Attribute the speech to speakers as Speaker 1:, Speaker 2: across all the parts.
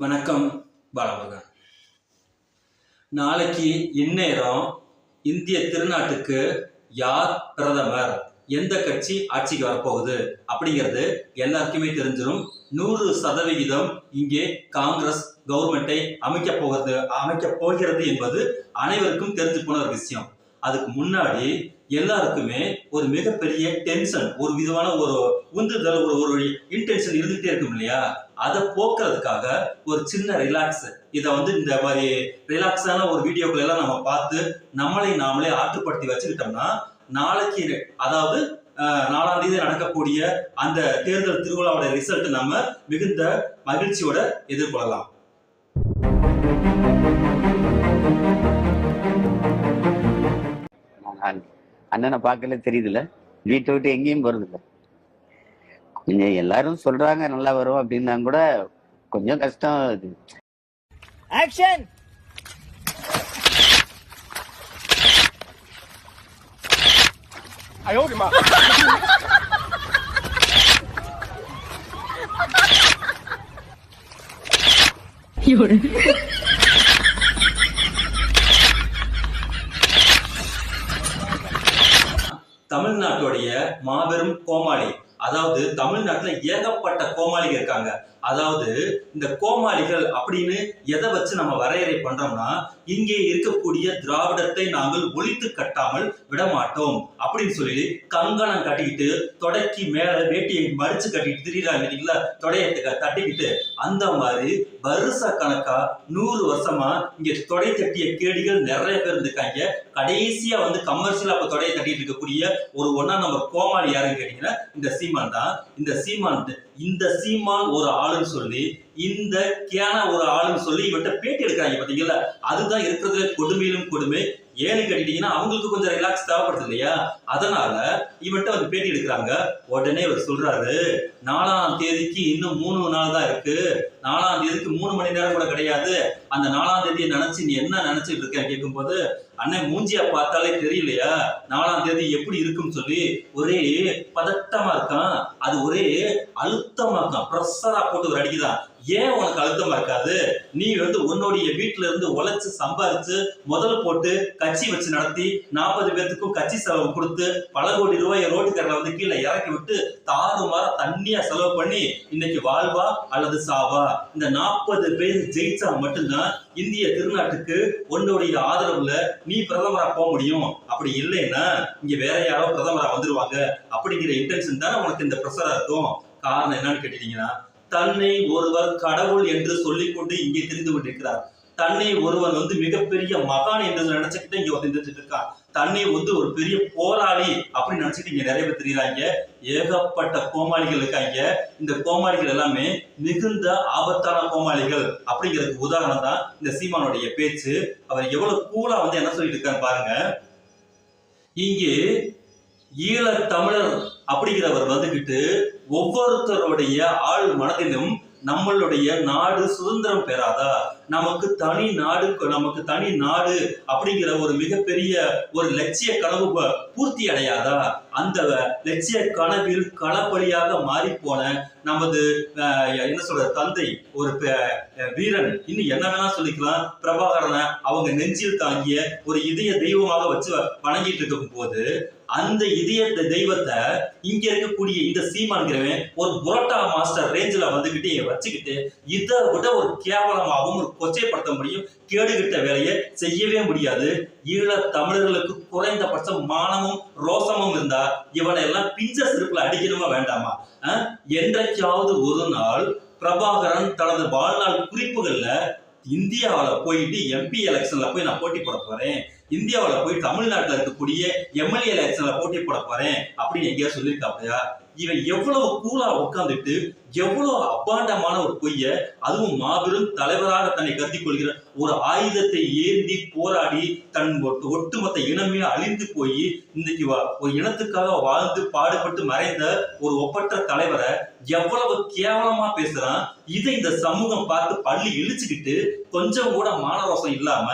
Speaker 1: வணக்கம் பாலமுருகன். நாளைக்கு இந்நேரம் இந்திய திருநாட்டுக்கு யார் பிரதமர், எந்த கட்சி ஆட்சிக்கு வரப்போகுது அப்படிங்கிறது எல்லாருக்குமே தெரிஞ்சிடும். 100% இங்கே காங்கிரஸ் கவர்மெண்டை அமைக்க போகிறது என்பது அனைவருக்கும் தெரிஞ்சு போன ஒரு விஷயம். அதுக்கு முன்னாடி எல்லாருக்குமே ஒரு மிகப்பெரிய டென்ஷன், ஒரு விதமான ஒரு உந்துதல், ஒரு இன்டென்ஷன் இருந்துகிட்டே இருக்கும் இல்லையா? அதை போக்குறதுக்காக ஒரு சின்ன ரிலாக்ஸ், இதை இந்த மாதிரி ரிலாக்ஸான ஒரு வீடியோக்கள் எல்லாம் நம்ம பார்த்து நாமளே ஆற்றுப்படுத்தி வச்சுக்கிட்டோம்னா நாளைக்கு, அதாவது 4ஆம் தேதி நடக்கக்கூடிய அந்த தேர்தல் திருவிழாவோட ரிசல்ட் நம்ம மிகுந்த மகிழ்ச்சியோட எதிர்கொள்ளலாம்.
Speaker 2: அண்ணனை பார்க்கல தெரியுதுல, வீட்டை விட்டு எங்கேயும் போறது இல்லை. கொஞ்சம் எல்லாரும் சொல்றாங்க நல்லா வரும் அப்படின்னா கூட கொஞ்சம் கஷ்டம். இது
Speaker 3: ஆக்ஷன். ஐயோடிமா.
Speaker 1: தமிழ்நாட்டுடைய மாபெரும் கோமாளி, அதாவது தமிழ்நாட்டுல ஏகப்பட்ட கோமாளிகள் இருக்காங்க. அதாவது இந்த கோமாளிகள் அப்படின்னு எதை வச்சு நம்ம வரையறை பண்றோம்னா, இங்கே இருக்கக்கூடிய திராவிடத்தை நாங்கள் ஒழித்து கட்டாமல் விடமாட்டோம் அப்படின்னு சொல்லி கங்கணம் கட்டிக்கிட்டு தொடக்கி மேல வேட்டியை மடிச்சு கட்டிட்டு திரியிறாங்க இல்லைங்களா, தொடைய தட்டிக்கிட்டு. அந்த மாதிரி வருஷ கணக்கா 100 வருஷமா இங்க தொடை தட்டிய கேடிகள் நிறைய பேர் இருந்திருக்காங்க. கடைசியா கமர்ஷியலா அப்ப தொடையை தட்டிட்டு இருக்கக்கூடிய ஒரு 1ஆம் நம்பர் கோமாளி யாருன்னு கேட்டீங்கன்னா இந்த சீமான் தான். இந்த சீமான் ஒரு ஆளுன்னு சொல்லி, இந்த கேன ஒரு ஆளுன்னு சொல்லி இவன்ட்ட பேட்டி எடுக்கிறாங்க பாத்தீங்களா? அதுதான் இருக்கிறதுல கொடுமையிலும் கொடுமை. ஏன்னு கேட்டீங்கன்னா அவங்களுக்கு கொஞ்சம் ரிலாக்ஸ் தேவைப்படுது இல்லையா? அதனால இவன்ட்ட பேட்டி எடுக்கிறாங்க. உடனே அவர் சொல்றாரு, 4ஆம் தேதிக்கு இன்னும் 3 நாள் தான் இருக்கு, 4ஆம் தேதிக்கு 3 மணி நேரம் கூட கிடையாது. அந்த 4ஆம் தேதியை நினைச்சு நீ என்ன நினைச்சிட்டு இருக்க கேட்கும் போது, அண்ணன் மூஞ்சியா பார்த்தாலே தெரியலையா 4ஆம் தேதி எப்படி இருக்குன்னு சொல்லி ஒரே பதட்டமா இருக்கான். அது ஒரே அழுத்தமா இருக்கான், பிரஷரா போட்டு ஒரு அடிக்குதான். ஏன் உனக்கு அழுத்தமா இருக்காது? நீ உன்னுடைய வீட்டுல இருந்து உழைச்சு சம்பாரிச்சு முதல் போட்டு கட்சி வச்சு நடத்தி 40 பேத்துக்கும் கட்சி செலவு கொடுத்து பல கோடி ரூபாய் ரோட்டுக்கரையில கீழே இறக்கி விட்டு தாறுமாற தண்ணியா செலவு பண்ணி இன்னைக்கு வாழ்வா அல்லது சாவா? இந்த 40 பேர் ஜெயிச்சா மட்டும்தான் இந்திய திருநாட்டுக்கு உன்னுடைய ஆதரவுல நீ பிரதமரா போக முடியும். அப்படி இல்லைன்னா இங்க வேற யாரோ பிரதமரா வந்துருவாங்க அப்படிங்கிற இன்டென்ஷன் தானே உனக்கு இந்த பிரஷரா இருக்கும். காரணம் என்னன்னு கேட்டீங்கன்னா, தன்னை ஒருவர் கடவுள் என்று சொல்லிக்கொண்டு இங்கே தெரிந்து கொண்டிருக்கிறார். தன்னை ஒருவன் மிகப்பெரிய மகான் என்று நினைச்சுக்கிட்டு இங்க வந்துட்டு இருக்கான். தன்னை ஒரு பெரிய போராளி அப்படின்னு நினைச்சிட்டு இங்க நிறைய பேர் தெரியுறாங்க. ஏகப்பட்ட கோமாளிகள் இருக்காங்க. இந்த கோமாளிகள் எல்லாமே மிகுந்த ஆபத்தான கோமாளிகள் அப்படிங்கிறதுக்கு உதாரணம் தான் இந்த சீமானுடைய பேச்சு. அவர் எவ்வளவு கூலா என்ன சொல்லிட்டு இருக்காரு பாருங்க. இங்கே ஈழ தமிழர் அப்படிங்கிறவர் ஒவ்வொருத்தருடைய ஆள் மனதிலும் நம்மளுடைய நாடு சுதந்திரம் பெறாதா, நமக்கு தனி நாடு அப்படிங்கிற ஒரு மிகப்பெரிய ஒரு லட்சிய கனவு பூர்த்தி அடையாதா? அந்த லட்சிய கனவில் களப்பலியாக மாறி போன நமது தந்தை, ஒரு வீரன், இன்னும் என்ன வேணா சொல்லிக்கலாம், பிரபாகரனை அவங்க நெஞ்சில் தாங்கிய ஒரு இதய தெய்வமாக வச்சு வணங்கிட்டு இருக்கும் போது, அந்த இதய தெய்வத்தை இங்க இருக்கக்கூடிய இந்த சீமான்கிறவன் ஒரு புரோட்டா மாஸ்டர் ரேஞ்சில வச்சுக்கிட்டு இதை விட ஒரு கேவலமாகவும் ஒரு கொச்சைப்படுத்த முடியும் கேடுகிட்ட வேலையை செய்யவே முடியாது. ஈழ தமிழர்களுக்கு குறைந்தபட்சம் மானமும் ரோசமும் இருந்தா இவனை எல்லாம் பிஞ்ச சிறுப்புல அடிக்கணுமா வேண்டாமா? என்றைக்காவது ஒரு நாள் பிரபாகரன் தனது வாழ்நாள் குறிப்புகள்ல இந்தியாவில் போயிட்டு எம்பி எலெக்ஷன்ல போய் நான் போட்டி போட போறேன், இந்தியாவில் போய் தமிழ்நாட்டில் இருக்கக்கூடிய எம்எல்ஏ எலெக்ஷன்ல போட்டி போட போறேன் அப்படின்னு எங்கேயா சொல்லியிருக்காப்பையா? இவன் எவ்வளவு கூலா உட்காந்துட்டு எவ்வளவு அப்பாண்டமான ஒரு பொய்ய, அதுவும் மாபெரும் தலைவராக தன்னை கருதிக் கொள்கிற ஒரு ஆயுதத்தை ஏந்தி போராடி தன் ஒட்டுமொத்த இனமே அழிந்து போய் இன்னைக்கு ஒரு இனத்துக்காக வாழ்ந்து பாடுபட்டு மறைந்த ஒரு ஒப்பற்ற தலைவரை எவ்வளவு கேவலமா பேசுறான். இதை இந்த சமூகம் பார்த்து பள்ளி இழிச்சுக்கிட்டு கொஞ்சம் கூட மானரோசம் இல்லாம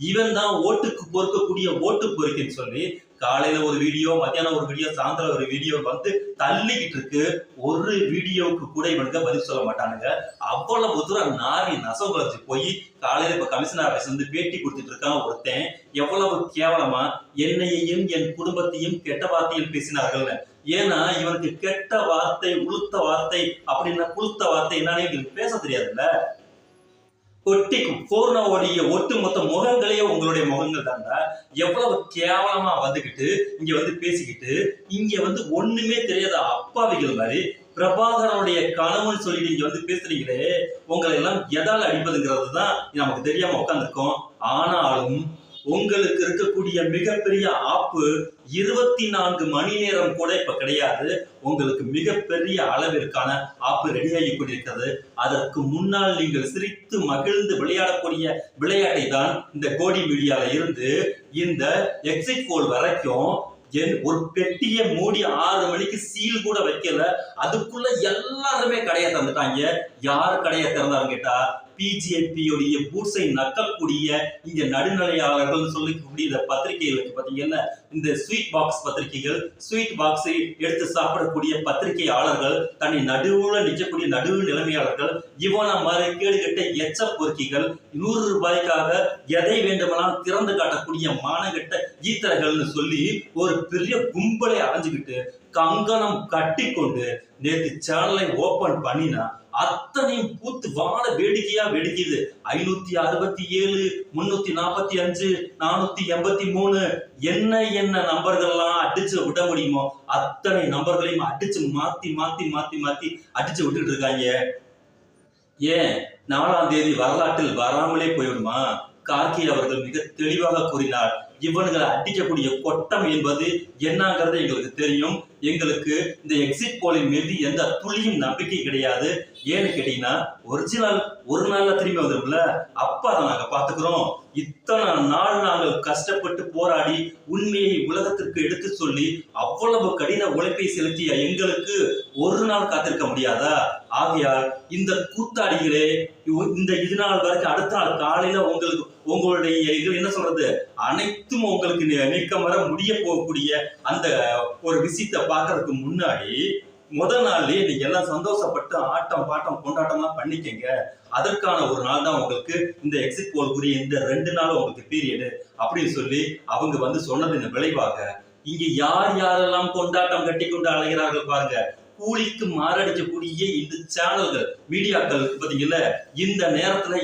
Speaker 1: இவன் தான் ஓட்டுக்கு பொறுக்கக்கூடிய ஓட்டு பொறுக்குன்னு சொல்லி காலையில ஒரு வீடியோ, மத்தியானம் ஒரு வீடியோ, சாயந்தரம் ஒரு வீடியோ வந்து தள்ளிக்கிட்டு இருக்கு. ஒரு வீடியோவுக்கு கூட இவனுங்க பதில் சொல்ல மாட்டானுங்க. அவ்வளவு தூரம் நாரி நசம் குறைச்சு போய் காலையில இப்ப கமிஷனர் ஆபீஸ் வந்து பேட்டி கொடுத்துட்டு இருக்கான் ஒருத்தன். எவ்வளவு கேவலமா என்னையையும் என் குடும்பத்தையும் கெட்ட வார்த்தையில் பேசினார்கள். ஏன்னா இவனுக்கு கெட்ட வார்த்தை, உளுத்த வார்த்தை அப்படின்னா புளுத்த வார்த்தை என்னன்னு இவங்களுக்கு பேச தெரியாதுல்ல. கொட்டிக்கும் பூர்ணவோடைய ஒட்டுமொத்த முகங்களையே உங்களுடைய முகங்கள் தான்டா. எவ்வளவு கேவலமா வந்துகிட்டு இங்க வந்து பேசிக்கிட்டு இங்க வந்து ஒண்ணுமே தெரியாத அப்பாவிகள் மாதிரி பிரபாகரனுடைய கனவுன்னு சொல்லிட்டு இங்க வந்து பேசுறீங்களே, உங்களை எல்லாம் எதால அடிப்பதுங்கிறது தான் நமக்கு தெரியாம உட்காந்துருக்கோம். ஆனாலும் உங்களுக்கு இருக்கக்கூடிய மிகப்பெரிய ஆப்பு 24 மணி நேரம் கூட இப்ப கிடையாது. உங்களுக்கு மிகப்பெரிய அளவிற்கான ஆப்பு ரெடியாகி கொண்டிருக்கிறது. அதற்கு முன்னால் நீங்கள் சிரித்து மகிழ்ந்து விளையாடக்கூடிய விளையாட்டை தான் இந்த கோடி மீடியால இருந்து இந்த எக்ஸிட் போல் வரைக்கும் ஒரு பெட்டியை மூடி 6 மணிக்கு சீல் கூட வைக்கல. அதுக்குள்ள எல்லாருமே கடையை திறந்துட்டாங்க. யார் கடையை திறந்தாலும் கேட்டா பிஜேபி உடைய பூட்ஸை நக்கக்கூடிய இங்க நடுநிலையாளர்கள் சொல்லக்கூடிய இந்த பத்திரிகைகளுக்கு பாத்தீங்கன்னா இந்த ஸ்வீட் பாக்ஸ் பத்திரிகைகள், ஸ்வீட் பாக்ஸை எடுத்து சாப்பிடக்கூடிய பத்திரிகையாளர்கள், தன்னை நடுவுல நிற்கக்கூடிய நடுவு நிலைமையாளர்கள், இவன மாதிரி கேடுகட்ட எச்ச பொறுக்கிகள், 100 ரூபாய்க்காக எதை வேண்டுமானால் திறந்து காட்டக்கூடிய மானகட்ட ஈத்தர்கள்னு சொல்லி ஒரு பெரிய கும்பலை அடைஞ்சுக்கிட்டு கங்கணம் கட்டி கொண்டு நேற்று சேனலை ஓபன் பண்ணினா அத்தனையும் பூத்து வாழ வேடிக்கையா வெடிக்குது. 567, 345, 483 என்ன நம்பர்கள்லாம் அடிச்சு விட முடியுமோ அத்தனை நம்பர்களையும் அடிச்சு மாத்தி மாத்தி மாத்தி மாத்தி அடிச்சு விட்டுட்டு இருக்காங்க. ஏன் 4ஆம் தேதி வரலாற்றில் வராமலே போயிடுமா? கார்கி அவர்கள் மிக தெளிவாக கூறினார், இவன்களை அடிக்கக்கூடிய கொட்டம் என்பது என்னங்கிறது எங்களுக்கு தெரியும். எங்களுக்கு இந்த எக்ஸிட் போலின் மீது எந்த துளியும் நம்பிக்கை கிடையாது. ஏன்னு கேட்டீங்கன்னா ஒரிஜினல் ஒரு நாள்ல திரும்பி வந்துரும்ல, அப்ப அதை நாங்க பாத்துக்கிறோம். இத்தனை நாள் நாங்கள் கஷ்டப்பட்டு போராடி உண்மையை உலகத்திற்கு எடுத்து சொல்லி அவ்வளவு கடின உழைப்பை செலுத்திய எங்களுக்கு ஒரு நாள் காத்திருக்க முடியாதா? ஆகையால் இந்த கூத்தாடிகளே இந்த இது நாள் வரைக்கும் அடுத்த நாள் காலையில உங்களுடைய இது என்ன சொல்றது அனைத்தும் உங்களுக்கு நீக்கம் வர முடிய போகக்கூடிய அந்த ஒரு விஷயத்தை பார்க்கறதுக்கு முன்னாடி முதல் நாள்லயே நீங்க எல்லாம் சந்தோஷப்பட்டு ஆட்டம் பாட்டம் கொண்டாட்டம்லாம் பண்ணிக்கங்க. அதற்கான ஒரு நாள் தான் உங்களுக்கு இந்த எக்ஸிட் போல்குரிய இந்த 2 நாள் உங்களுக்கு பீரியடு அப்படின்னு சொல்லி அவங்க வந்து சொன்னதின் விளைவாக இங்க யார் யாரெல்லாம் கொண்டாட்டம் கட்டி கொண்டு அலைகிறார்கள் பாருங்க. கூலிக்கு மாரடிக்கக்கூடிய இந்த சேனல்கள் மீடியாக்கள் பாத்தீங்கல்ல, இந்த நேரத்துல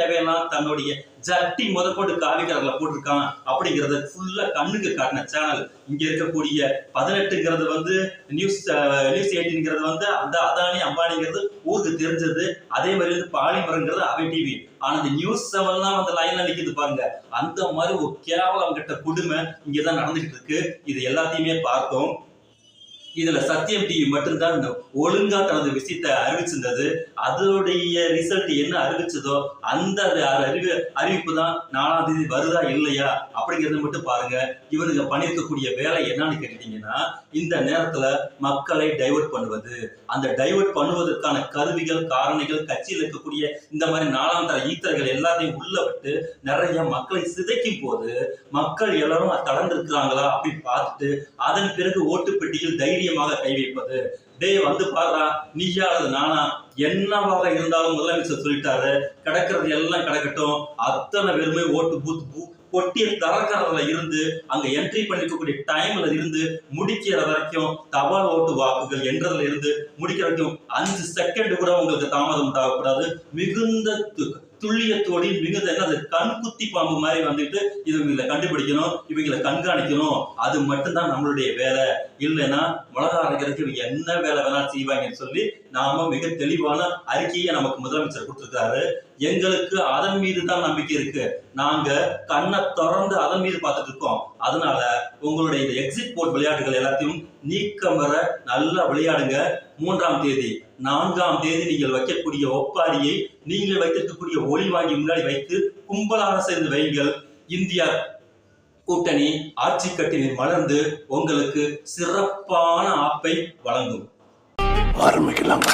Speaker 1: எவெல்லாம் தன்னுடைய ஜட்டி முதற்கொண்டு காவிக்காரர்ல போட்டிருக்கான் அப்படிங்கறத ஃபுல்லா கண்ணுக்கு காட்டின சேனல். இங்க இருக்கக்கூடிய 18ங்கிறது வந்து நியூஸ் 18ங்கிறது வந்து அந்த அதானி அம்பானிங்கிறது ஊருக்கு தெரிஞ்சது. அதே மாதிரி வந்து பாலிமரங்கிறது அவை டிவி. ஆனா இந்த நியூஸ் 7 வந்து லைன்ல நிக்குது பாருங்க. அந்த மாதிரி ஒரு கேவலம் கட்ட கொடுமை இங்கதான் நடந்துகிட்டு இருக்கு. இது எல்லாத்தையுமே பார்த்தோம். இதுல சத்தியம் டிவி மட்டும்தான் ஒழுங்கா தனது விஷயத்தை அறிவிச்சிருந்தது. அதோடைய ரிசல்ட் என்ன அறிவிச்சதோ அந்த அறிவிப்பு தான் 4ஆம் தேதி வருதா இல்லையா அப்படிங்கறத மட்டும் பாருங்க. இவனுங்க பண்ணிருக்கக்கூடிய வேலை என்னன்னு கேட்டீங்கன்னா இந்த நேரத்துல மக்களை டைவர்ட் பண்ணுவது. அந்த டைவர்ட் பண்ணுவதற்கான கருவிகள், காரணிகள், கட்சியில் இருக்கக்கூடிய இந்த மாதிரி 4ஆம் தர ஈத்தர்கள் எல்லாத்தையும் உள்ள விட்டு நிறைய மக்களை சிதைக்கும் போது மக்கள் எல்லாரும் தளர்ந்து இருக்கிறாங்களா அப்படின்னு பார்த்துட்டு அதன் பிறகு ஓட்டுப்பெட்டியில் தைரியமாக கை வைப்பது. டே வந்து பாருடா நீயாவது நானா என்னவாக இருந்தாலும் முதலமைச்சர் சொல்லிட்டாரு, கிடக்கிறது எல்லாம் கிடக்கட்டும், அத்தனை பேருமே ஓட்டு பூத்து பொட்டிய திறக்கிறதுல இருந்து அங்க என்ட்ரி பண்ணிக்கக்கூடிய டைம்ல இருந்து முடிக்கிற வரைக்கும் தபால் ஓட்டு வாக்குகள் என்றதுல இருந்து முடிக்கிற வரைக்கும் 5 செகண்ட் கூட உங்களுக்கு தாமதம் உண்டாகக்கூடாது. மிகுந்த துல்லியத்தோடு மிகுந்த என்னது கண்குத்தி பாம்பு மாதிரி வந்துட்டு இவங்களை கண்டுபிடிக்கணும், இவங்களை கண்காணிக்கணும். அது மட்டும்தான் நம்மளுடைய வேலை. இல்லைன்னா மிளகா அரைக்கிறதுக்கு இவங்க என்ன வேலை வேணாலும் செய்வாங்கன்னு சொல்லி நாம மிக தெளிவான அறிக்கையை நமக்கு முதலமைச்சர் கொடுத்திருக்காரு. எங்களுக்கு அதன் மீது தான் நம்பிக்கை இருக்கு. நாங்க கண்ணை திறந்து அதன் மீது பார்த்துட்டு இருக்கோம். அதனால உங்களுடைய இந்த எக்ஸிட் போல் விளையாட்டுகள் எல்லாத்தையும் நீக்கம் வர நல்லா விளையாடுங்க. 3ஆம் தேதி 4ஆம் தேதி நீங்கள் வைக்கக்கூடிய ஒப்பாரியை நீங்கள் வைத்திருக்கக்கூடிய ஒளி வாங்கி முன்னாடி வைத்து கும்பலாக சேர்ந்து வைங்கள். இந்தியா கூட்டணி ஆட்சி கட்டினை மலர்ந்து உங்களுக்கு சிறப்பான ஆப்பை வழங்கும்.
Speaker 4: ஆரம்பிக்கலாம்.